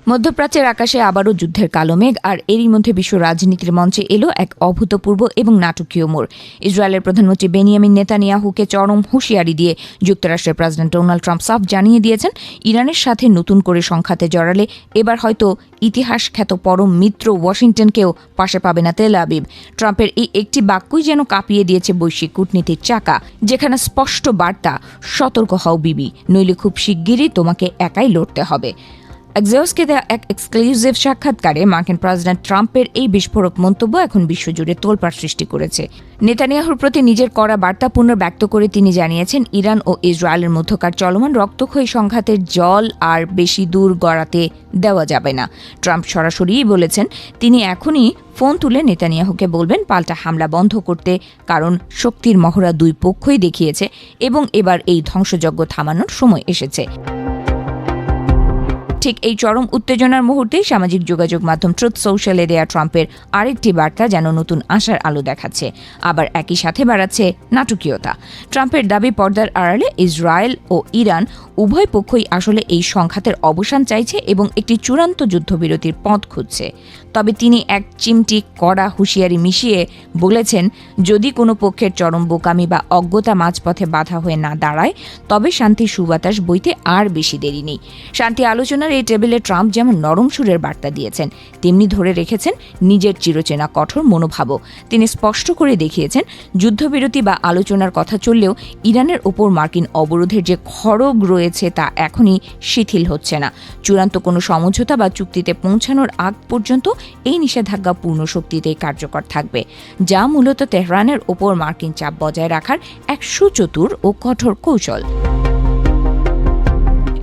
মধ্যপ্রাচ্যের আকাশে আবারও যুদ্ধের কালো মেঘ, আর এরই মধ্যে বিশ্ব রাজনীতির মঞ্চে এলো এক অভূতপূর্ব এবং নাটকীয় মোড়। ইসরায়েলের প্রধানমন্ত্রী বেনিয়ামিন নেতানিয়াহুকে চরম হুঁশিয়ারি দিয়ে যুক্তরাষ্ট্রের প্রেসিডেন্ট ডোনাল্ড ট্রাম্প সাফ জানিয়ে দিয়েছেন, ইরানের সাথে নতুন করে সংঘাতে জড়ালে এবার হয়তো ইতিহাস খ্যাত পরম মিত্র ওয়াশিংটনকেও পাশে পাবে না তেল আবিব। ট্রাম্পের এই একটি বাক্যই যেন কাঁপিয়ে দিয়েছে বৈশ্বিক কূটনীতির চাকা, যেখানে স্পষ্ট বার্তা, সতর্ক হও বিবি, নইলে খুব শিগগিরই তোমাকে একাই লড়তে হবে। এক্সিওসকে দেয়া এক এক্সক্লুসিভ সাক্ষাৎকারে মার্কিন প্রেসিডেন্ট ট্রাম্পের এই বিস্ফোরক মন্তব্য এখন বিশ্বজুড়ে তোলপাড় সৃষ্টি করেছে। নেতানিয়াহুর প্রতি নিজের করা বার্তা পুনর্ব্যক্ত করে তিনি জানিয়েছেন, ইরান ও ইসরায়েলের মধ্যকার চলমান রক্তক্ষয়ী সংঘাতের জল আর বেশি দূর গড়াতে দেওয়া যাবে না। ট্রাম্প সরাসরিই বলেছেন, তিনি এখনই ফোন তুলে নেতানিয়াহুকে বলবেন পাল্টা হামলা বন্ধ করতে, কারণ শক্তির মহড়া দুই পক্ষই দেখিয়েছে এবং এবার এই ধ্বংসযজ্ঞ থামানোর সময় এসেছে। ঠিক এই চরম উত্তেজনার মুহূর্তেই সামাজিক যোগাযোগ মাধ্যম ট্রুথ সোশ্যালে দেয়া ট্রাম্পের আরেকটি বার্তা যেন নতুন আশার আলো দেখাচ্ছে, আবার একই সাথে বাড়াচ্ছে নাটকীয়তা। ট্রাম্পের দাবি, পর্দার আড়ালে ইসরায়েল ও ইরান উভয় পক্ষই আসলে এই সংঘাতের অবসান চাইছে এবং একটি চূড়ান্ত যুদ্ধবিরতির পথ খুঁজছে। তবে তিনি এক চিমটি কড়া হুঁশিয়ারি মিশিয়ে বলেছেন, যদি কোনো পক্ষের চরম বোকামি বা অজ্ঞতা মাঝপথে বাধা হয়ে না দাঁড়ায়, তবে শান্তির সুবাতাস বইতে আর বেশি দেরি নেই। শান্তি আলোচনার এই টেবিলে ট্রাম্প যেমন নরম সুরের বার্তা দিয়েছেন, তেমনি ধরে রেখেছেন নিজের চিরচেনা কঠোর মনোভাবও। তিনি স্পষ্ট করে দেখিয়েছেন, যুদ্ধবিরতি বা আলোচনার কথা চললেও ইরানের ওপর মার্কিন অবরোধের যে খড়গ রয়েছে তা এখনই শিথিল হচ্ছে না। চূড়ান্ত কোনো সমঝোতা বা চুক্তিতে পৌঁছানোর আগ পর্যন্ত এই নিষেধাজ্ঞা পূর্ণ শক্তিতেই কার্যকর থাকবে, যা মূলত তেহরানের ওপর মার্কিন চাপ বজায় রাখার এক সুচতুর ও কঠোর কৌশল।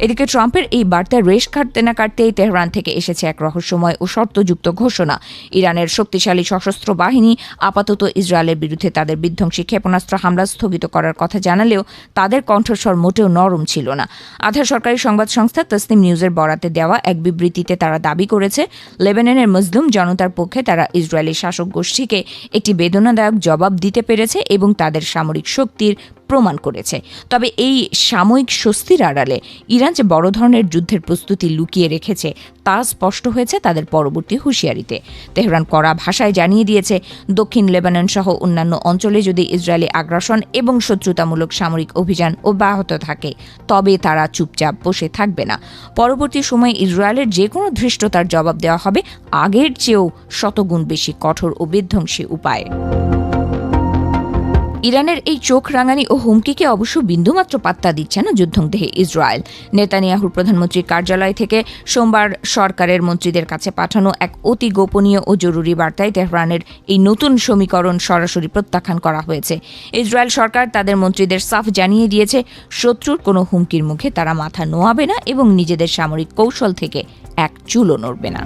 এদিকে ট্রাম্পের এই বার্তার রেশ কাটতে না কাটতেই তেহরান থেকে এসেছে এক রহস্যময় ও শর্তযুক্ত ঘোষণা। ইরানের শক্তিশালী সশস্ত্র বাহিনী আপাতত ইসরায়েলের বিরুদ্ধে তাদের বিধ্বংসী ক্ষেপণাস্ত্র হামলা স্থগিত করার কথা জানালেও তাদের কণ্ঠস্বর মোটেও নরম ছিল না। আধা সরকারি সংবাদ সংস্থা তসনিম নিউজের বরাতে দেওয়া এক বিবৃতিতে তারা দাবি করেছে, লেবাননের মুসলিম জনতার পক্ষে তারা ইসরায়েলি শাসক গোষ্ঠীকে একটি বেদনাদায়ক জবাব দিতে পেরেছে এবং তাদের সামরিক শক্তির প্রমাণ করেছে। তবে এই সাময়িক স্বস্তির আড়ালে ইরান যে বড় ধরনের যুদ্ধের প্রস্তুতি লুকিয়ে রেখেছে তা স্পষ্ট হয়েছে তাদের পরবর্তী হুঁশিয়ারিতে। তেহরান কড়া ভাষায় জানিয়ে দিয়েছে, দক্ষিণ লেবানন সহ অন্যান্য অঞ্চলে যদি ইসরায়েলি আগ্রাসন এবং শত্রুতামূলক সামরিক অভিযান অব্যাহত থাকে, তবে তারা চুপচাপ বসে থাকবে না। পরবর্তী সময়ে ইসরায়েলের যে কোনো ধৃষ্টতার জবাব দেওয়া হবে আগের চেয়েও শতগুণ বেশি কঠোর ও বিধ্বংসী উপায়ে। ইরানের এই চোখ রাঙানি ও হুমকিকে অবশ্য বিন্দুমাত্র পাত্তা দিচ্ছে না যুদ্ধংদেহে ইসরায়েল। নেতানিয়াহুর প্রধানমন্ত্রীর কার্যালয় থেকে সোমবার সরকারের মন্ত্রীদের কাছে পাঠানো এক অতি গোপনীয় ও জরুরি বার্তায় তেহরানের এই নতুন সমীকরণ সরাসরি প্রত্যাখ্যান করা হয়েছে। ইসরায়েল সরকার তাদের মন্ত্রীদের সাফ জানিয়ে দিয়েছে, শত্রুর কোনো হুমকির মুখে তারা মাথা নোয়াবে না এবং নিজেদের সামরিক কৌশল থেকে এক চুলও নড়বে না।